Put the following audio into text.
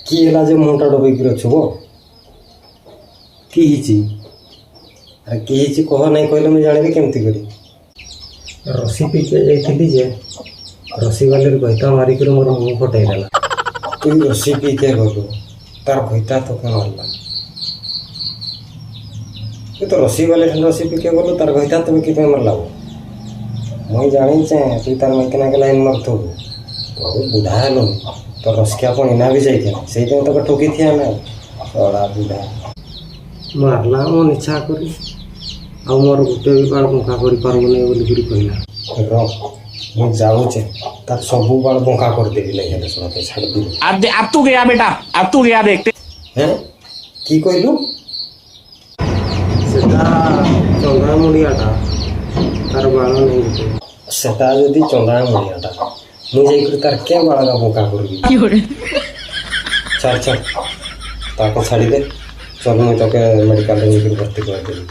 কি ହେଲା ଯେ ମୁହଁଟା ଡବେଇକିରି ଅଛୁ ଗୋ? କି ହେଇଛି? ଆରେ କି ହେଇଛି କହ, ନାଇଁ କହିଲେ ମୁଁ ଜାଣିବି କେମିତି କରି? ରସି ପିଇକି ଯାଇଥିଲି ଯେ ରସି ବାଲିରେ ଗଇତା ମାରିକିରି ମୋର ମୁହଁ ଫଟେଇ ଦେଲା। ତୁ ରସି ପିଇକେ ଗଲୁ, ତାର ଗଇତା ତୋକେ ମାରଲା। ତୁ ତ ରସି ବାଲିରେ ରସି ପିଇକେ ଗଲୁ, ତାର ଗଇତା ତୋକେ କି ପାଇଁ ମାରଲା? ମୁଇଁ ଜାଣିଛେ তুই তার মাইকে নাকে লাইন মারথবু, তবে বুঢ়া হেলুনি তোর রসকিয়া পুଣି না ବି ଯାଇଥିଲା, ସେଇଥିପାଇଁ তোকে ଠକିଥିଆ ନା ସଡ଼ା ବୁଢ଼ା। ମାରଲା ମନ ଇଚ୍ଛା କରି, ଆଉ ମୋର ଗୋଟେ ବି ବାଳ ବଙ୍କା କରିପାରିବୁନି ବୋଲିକିରି କହିଲା। ର ମୁଁ ଯାଉଛେ, ତାର ସବୁ ବାଳ ବଙ୍କା କରିଦେବି ନାଇଁ ହେଲେ ଶୁଣତେ ଛାଡ଼ିଦେବି। अब तू गया बेटा, अब तू गया देखते। হ্যাঁ কি কইলু? সেটা চন্দ্রা মুড়িয়াটা, তার বাଳ নেই ଗୋଟେ। সেটা যদি চন্দ্রা মুড়িয়াটা, ମୁଁ ଯାଇକରି ତାର କେ ବାଳକା ବଙ୍କା କରିବି? ଛାଡ଼ ଛାଡ଼, ତାକୁ ଛାଡ଼ିଦେ। ଚଲ ମୁଇଁ তোকে ମେଡ଼ିକାଲରେ ନେଇକରି ଭର୍ତ୍ତି କରିଦେବି।